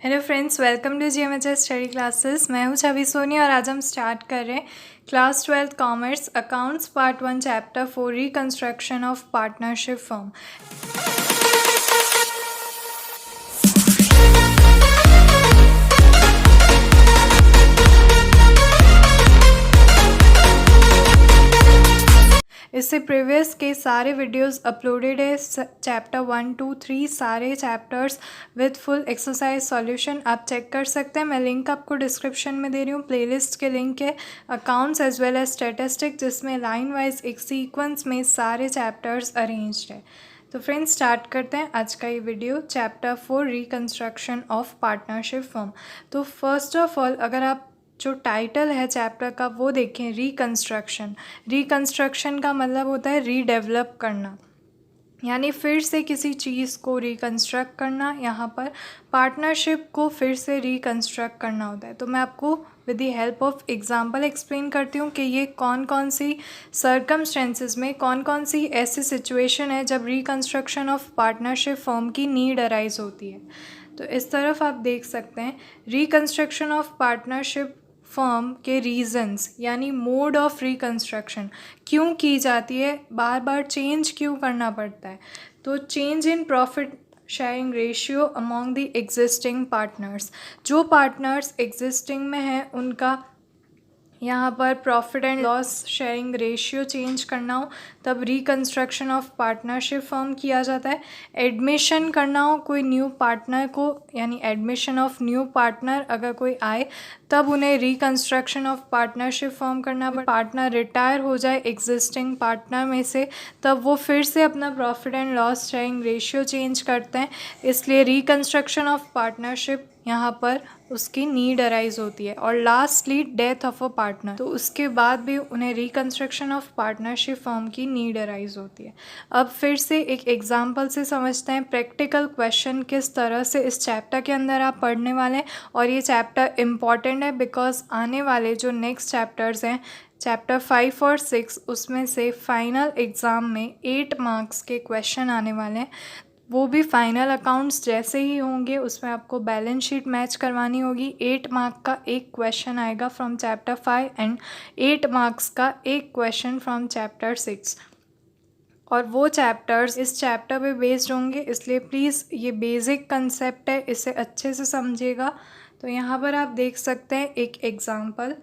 Hello friends, welcome to GMHS study classes. मैं हूं छवि सोनी और आज हम स्टार्ट कर रहे हैं class 12 commerce accounts part 1 chapter 4 reconstruction of partnership firm. इससे प्रीवियस के सारे वीडियोस अपलोडेड है। चैप्टर 1, 2, 3 सारे chapters with full exercise solution आप चेक कर सकते हैं। मैं लिंक आपको डिस्क्रिप्शन में दे रही हूँ। प्लेलिस्ट के लिंक है accounts as well as statistics, जिसमें लाइन वाइज एक सीक्वेंस में सारे चैप्टर्स अरेंज्ड है। तो फ्रेंड्स स्टार्ट करते हैं आज का ये video. Chapter 4 reconstruction of partnership firm. तो फर्स्ट ऑफ ऑल अगर आप जो टाइटल है चैप्टर का वो देखें, रिकंस्ट्रक्शन। रिकंस्ट्रक्शन का मतलब होता है रीडेवलप करना, यानी फिर से किसी चीज़ को रिकंस्ट्रक्ट करना। यहाँ पर पार्टनरशिप को फिर से रिकंस्ट्रक्ट करना होता है। तो मैं आपको with the help of example explain करती हूँ कि ये कौन कौन सी सर्कमस्टेंसेस में कौन कौन सी ऐसी सिचुएशन है जब रिकंस्ट्रक्शन ऑफ पार्टनरशिप फर्म की नीड अराइज होती है। तो इस तरफ आप देख सकते हैं रिकंस्ट्रक्शन ऑफ पार्टनरशिप फर्म के रीजंस, यानी मोड ऑफ रिकंस्ट्रक्शन क्यों की जाती है, बार बार चेंज क्यों करना पड़ता है। तो change in profit sharing ratio among the existing partners. जो पार्टनर्स एग्जिस्टिंग में हैं उनका यहाँ पर profit and loss sharing ratio change करना हो तब रिकंस्ट्रक्शन ऑफ पार्टनरशिप फर्म किया जाता है। एडमिशन करना हो कोई न्यू पार्टनर को, यानी एडमिशन ऑफ न्यू पार्टनर अगर कोई आए तब उन्हें रिकंस्ट्रक्शन ऑफ पार्टनरशिप फर्म करना पड़े। पार्टनर रिटायर हो जाए एग्जिस्टिंग पार्टनर में से तब वो फिर से अपना profit and loss sharing ratio change करते हैं, इसलिए रिकंस्ट्रक्शन ऑफ पार्टनरशिप यहाँ पर उसकी नीड अराइज होती है। और lastly death of a partner, तो उसके बाद भी उन्हें रिकंस्ट्रक्शन ऑफ पार्टनरशिप फर्म की नीड अराइज होती है। अब फिर से एक एग्जांपल से समझते हैं प्रैक्टिकल क्वेश्चन किस तरह से इस चैप्टर के अंदर आप पढ़ने वाले हैं। और ये चैप्टर इम्पॉर्टेंट है बिकॉज आने वाले जो नेक्स्ट चैप्टर्स हैं चैप्टर 5 और 6 उसमें से फाइनल एग्ज़ाम में 8 मार्क्स के क्वेश्चन आने वाले हैं। वो भी फाइनल अकाउंट्स जैसे ही होंगे, उसमें आपको बैलेंस शीट मैच करवानी होगी। 8 मार्क का एक क्वेश्चन आएगा फ्रॉम चैप्टर 5 एंड 8 मार्क्स का एक क्वेश्चन फ्रॉम चैप्टर 6। और वो चैप्टर्स इस चैप्टर पे बेस्ड होंगे, इसलिए प्लीज़ ये बेसिक कंसेप्ट है, इसे अच्छे से समझिएगा। तो यहाँ पर आप देख सकते हैं एक example,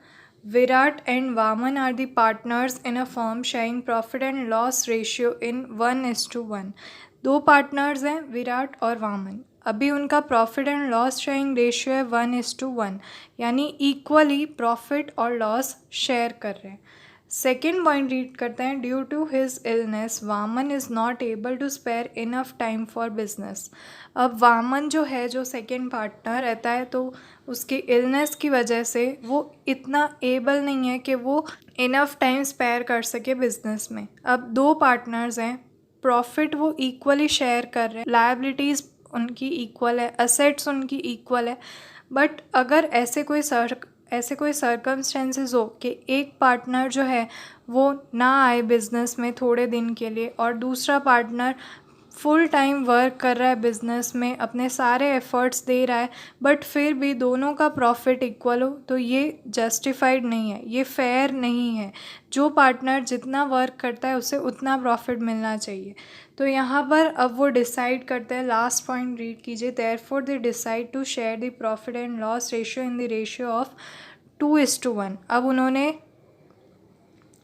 Virat and Vaman are the partners in a firm sharing profit and loss ratio in 1:1। दो पार्टनर्स हैं विराट और वामन, अभी उनका profit and loss sharing ratio है 1:1, यानी इक्वली प्रॉफिट और लॉस शेयर कर रहे हैं। सेकेंड पॉइंट रीड करते हैं, due to his illness Vaman is not able to spare enough time for business. अब वामन जो है, जो सेकेंड पार्टनर रहता है, तो उसकी इलनेस की वजह से वो इतना एबल नहीं है कि वो इनफ टाइम स्पेयर कर सके बिजनेस में। अब दो पार्टनर्स हैं, प्रॉफिट वो इक्वली शेयर कर रहे हैं, लायबिलिटीज़ उनकी इक्वल है, असेट्स उनकी इक्वल है। बट अगर ऐसे कोई सर्कमस्टेंसेस हो कि एक पार्टनर जो है वो ना आए बिज़नेस में थोड़े दिन के लिए और दूसरा पार्टनर फुल टाइम वर्क कर रहा है बिज़नेस में, अपने सारे एफ़र्ट्स दे रहा है, बट फिर भी दोनों का प्रॉफिट इक्वल हो, तो ये जस्टिफाइड नहीं है, ये फेयर नहीं है। जो पार्टनर जितना वर्क करता है उसे उतना प्रॉफिट मिलना चाहिए। तो यहाँ पर अब वो डिसाइड करते हैं, लास्ट पॉइंट रीड कीजिए, therefore they decide to share the profit and loss ratio in the ratio of 2:1। अब उन्होंने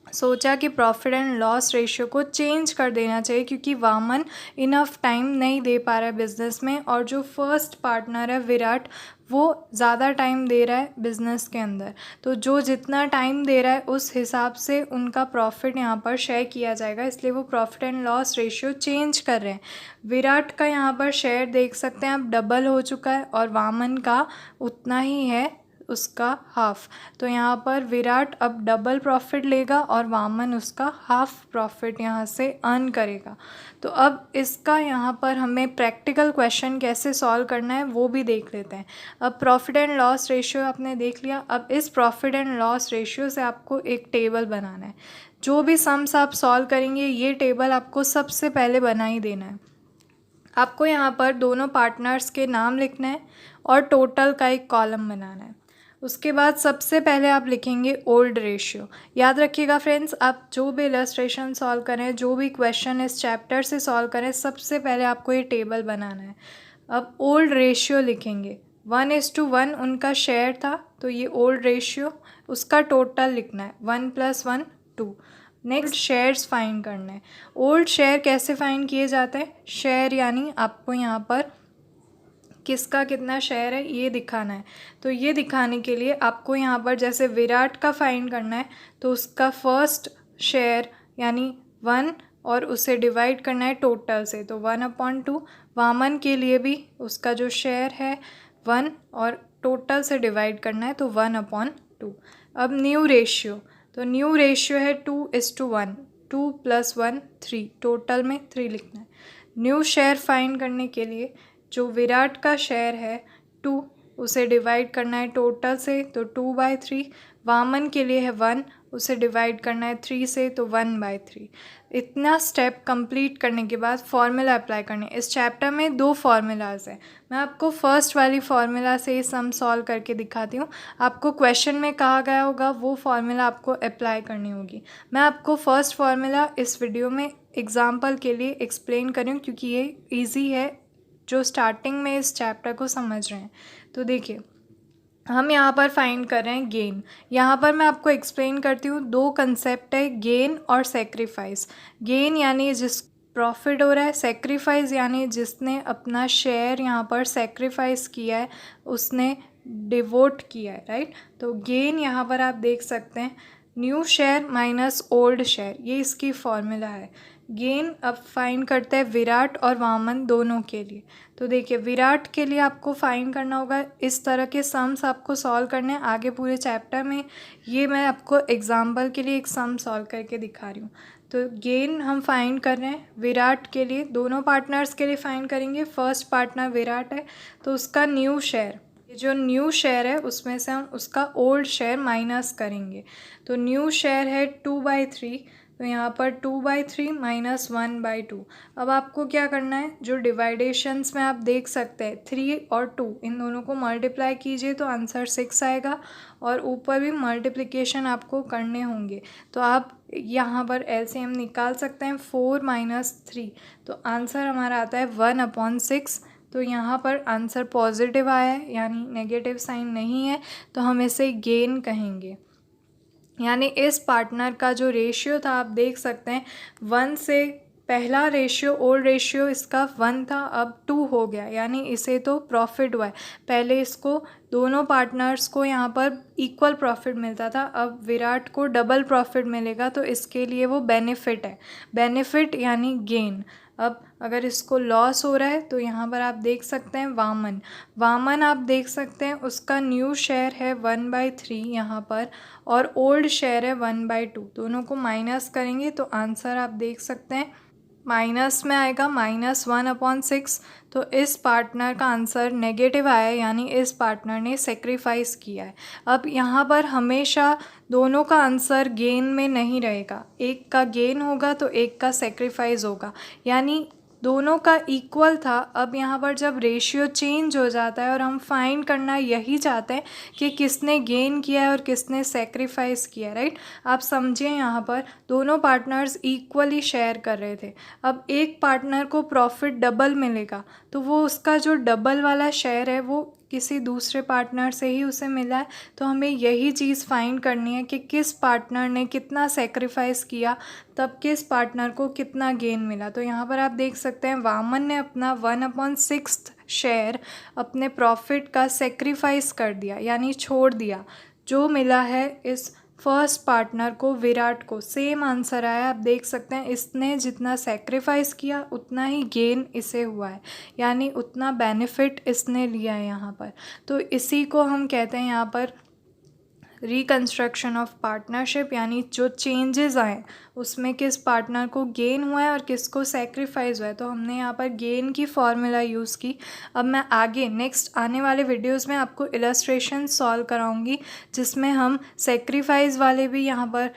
सोचा कि प्रॉफिट एंड लॉस रेशियो को चेंज कर देना चाहिए क्योंकि वामन इनफ टाइम नहीं दे पा रहा है बिज़नेस में, और जो फर्स्ट पार्टनर है विराट वो ज़्यादा टाइम दे रहा है बिज़नेस के अंदर। तो जो जितना टाइम दे रहा है उस हिसाब से उनका प्रॉफिट यहाँ पर शेयर किया जाएगा, इसलिए वो profit and loss ratio change कर रहे हैं। विराट का यहाँ पर शेयर देख सकते हैं आप डबल हो चुका है और वामन का उतना ही है, उसका हाफ। तो यहाँ पर विराट अब डबल प्रॉफिट लेगा और वामन उसका हाफ प्रॉफिट यहाँ से अर्न करेगा। तो अब इसका यहाँ पर हमें प्रैक्टिकल क्वेश्चन कैसे सॉल्व करना है वो भी देख लेते हैं। अब प्रॉफिट एंड लॉस रेशियो आपने देख लिया। अब इस प्रॉफिट एंड लॉस रेशियो से आपको एक टेबल बनाना है। जो भी सम्स आप सॉल्व करेंगे ये टेबल आपको सबसे पहले बना ही देना है। आपको यहाँ पर दोनों पार्टनर्स के नाम लिखना है और टोटल का एक कॉलम बनाना है। उसके बाद सबसे पहले आप लिखेंगे ओल्ड रेशियो। याद रखिएगा फ्रेंड्स, आप जो भी इलस्ट्रेशन सॉल्व करें, जो भी क्वेश्चन इस चैप्टर से सॉल्व करें, सबसे पहले आपको ये टेबल बनाना है। अब ओल्ड रेशियो लिखेंगे, 1:1 उनका शेयर था, तो ये ओल्ड रेशियो, उसका टोटल लिखना है 1 + 1 2। नेक्स्ट शेयर्स फाइंड करना है। ओल्ड शेयर कैसे फाइंड किए जाते हैं? शेयर यानी आपको यहाँ पर किसका कितना शेयर है ये दिखाना है। तो ये दिखाने के लिए आपको यहाँ पर जैसे विराट का फाइंड करना है, तो उसका फर्स्ट शेयर यानी 1 और उसे डिवाइड करना है टोटल से, तो 1/2। वामन के लिए भी उसका जो शेयर है 1 और टोटल से डिवाइड करना है, तो 1/2। अब न्यू रेशियो, तो न्यू रेशियो है 2:1, 2 + 1 3, टोटल में 3 लिखना है। न्यू शेयर फाइंड करने के लिए जो विराट का शेयर है 2, उसे डिवाइड करना है टोटल से, तो 2/3। वामन के लिए है 1, उसे डिवाइड करना है 3 से, तो 1/3। इतना स्टेप कंप्लीट करने के बाद फॉर्मूला अप्लाई करने। इस चैप्टर में 2 फार्मूलाज हैं। मैं आपको फर्स्ट वाली फार्मूला से सम सॉल्व करके दिखाती हूँ। आपको क्वेश्चन में कहा गया होगा वो फार्मूला आपको अप्लाई करनी होगी। मैं आपको फर्स्ट फार्मूला इस वीडियो में एग्जाम्पल के लिए एक्सप्लेन कर रही हूँ, क्योंकि ये ईजी है जो स्टार्टिंग में इस चैप्टर को समझ रहे हैं। तो देखिए, हम यहाँ पर फाइंड कर रहे हैं गेन। यहाँ पर मैं आपको एक्सप्लेन करती हूँ, 2 कंसेप्ट है, गेन और सेक्रीफाइस। गेन यानी जिस प्रॉफिट हो रहा है, सेक्रीफाइस यानी जिसने अपना शेयर यहाँ पर सेक्रीफाइस किया है, उसने डिवोट किया है, राइट। तो गेन यहाँ पर आप देख सकते हैं, new share minus old share, ये इसकी फॉर्मूला है। गेन अब फाइंड करते हैं विराट और वामन दोनों के लिए। तो देखिए, विराट के लिए आपको फाइंड करना होगा, इस तरह के सम्स आपको सॉल्व करने हैं आगे पूरे चैप्टर में। ये मैं आपको एग्जाम्पल के लिए एक सम सॉल्व करके दिखा रही हूँ। तो गेन हम फाइंड कर रहे हैं विराट के लिए, दोनों पार्टनर्स के लिए फाइंड करेंगे। फर्स्ट पार्टनर विराट है, तो उसका न्यू शेयर, ये जो न्यू शेयर है उसमें से हम उसका ओल्ड शेयर माइनस करेंगे। तो न्यू शेयर है 2/3, तो यहाँ पर 2/3 माइनस 1/2। अब आपको क्या करना है, जो डिवाइडेशंस में आप देख सकते हैं 3 और 2, इन दोनों को मल्टीप्लाई कीजिए तो आंसर 6 आएगा, और ऊपर भी मल्टीप्लिकेशन आपको करने होंगे। तो आप यहाँ पर एलसीएम निकाल सकते हैं, 4 - 3, तो आंसर हमारा आता है 1/6। तो यहाँ पर आंसर पॉजिटिव आया है, यानी नेगेटिव साइन नहीं है, तो हम इसे गेन कहेंगे। यानी इस पार्टनर का जो रेशियो था आप देख सकते हैं, 1 से पहला रेशियो ओल्ड रेशियो इसका 1 था, अब 2 हो गया, यानी इसे तो प्रॉफिट हुआ है। पहले इसको दोनों पार्टनर्स को यहाँ पर इक्वल प्रॉफिट मिलता था, अब विराट को डबल प्रॉफिट मिलेगा, तो इसके लिए वो बेनिफिट है। बेनिफिट यानी गेन। अब अगर इसको लॉस हो रहा है तो यहाँ पर आप देख सकते हैं वामन, वामन आप देख सकते हैं उसका न्यू शेयर है 1/3 यहाँ पर, और ओल्ड शेयर है 1/2। दोनों को माइनस करेंगे तो आंसर आप देख सकते हैं माइनस में आएगा, -1/6। तो इस पार्टनर का आंसर नेगेटिव आया, यानी इस पार्टनर ने सेक्रीफाइस किया है। अब यहाँ पर हमेशा दोनों का आंसर गेन में नहीं रहेगा, एक का गेन होगा तो एक का सेक्रीफाइस होगा, यानी दोनों का इक्वल था। अब यहाँ पर जब रेशियो चेंज हो जाता है और हम फाइंड करना यही चाहते हैं कि किसने गेन किया है और किसने सेक्रीफाइस किया है, राइट। आप समझिए, यहाँ पर दोनों पार्टनर्स इक्वली शेयर कर रहे थे। अब एक पार्टनर को प्रॉफिट डबल मिलेगा, तो वो उसका जो डबल वाला शेयर है वो किसी दूसरे पार्टनर से ही उसे मिला है। तो हमें यही चीज़ फाइंड करनी है कि किस पार्टनर ने कितना सेक्रीफाइस किया, तब किस पार्टनर को कितना गेन मिला। तो यहाँ पर आप देख सकते हैं वामन ने अपना 1/6 शेयर अपने प्रॉफिट का सेक्रीफाइस कर दिया, यानी छोड़ दिया। जो मिला है इस फर्स्ट पार्टनर को, विराट को, सेम आंसर आया। आप देख सकते हैं इसने जितना सेक्रीफाइस किया उतना ही गेन इसे हुआ है, यानी उतना बेनिफिट इसने लिया है यहाँ पर। तो इसी को हम कहते हैं यहाँ पर रिकंस्ट्रक्शन ऑफ पार्टनरशिप, यानी जो चेंजेस आए उसमें किस पार्टनर को गेन हुआ है और किसको सेक्रीफाइस हुआ है। तो हमने यहाँ पर गेन की फॉर्मूला यूज़ की। अब मैं आगे नेक्स्ट आने वाले वीडियोस में आपको इलस्ट्रेशन सॉल्व कराऊंगी, जिसमें हम सेक्रीफाइस वाले भी यहाँ पर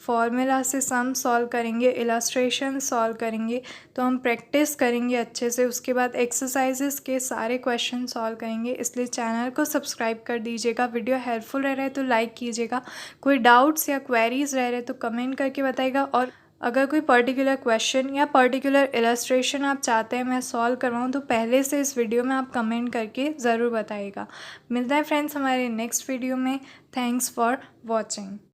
फॉर्मूला से सम सॉल्व करेंगे, इलस्ट्रेशन सॉल्व करेंगे, तो हम प्रैक्टिस करेंगे अच्छे से। उसके बाद एक्सरसाइजेस के सारे क्वेश्चन सॉल्व करेंगे। इसलिए चैनल को सब्सक्राइब कर दीजिएगा। वीडियो हेल्पफुल रह रहा है तो लाइक कीजिएगा। कोई डाउट्स या क्वेरीज रह रहे तो कमेंट करके बताइएगा। और अगर कोई पर्टिकुलर क्वेश्चन या पर्टिकुलर इलस्ट्रेशन आप चाहते हैं मैं सॉल्व करवाऊँ तो पहले से इस वीडियो में आप कमेंट करके ज़रूर बताइएगा। मिलता है फ्रेंड्स हमारे नेक्स्ट वीडियो में। Thanks for watching.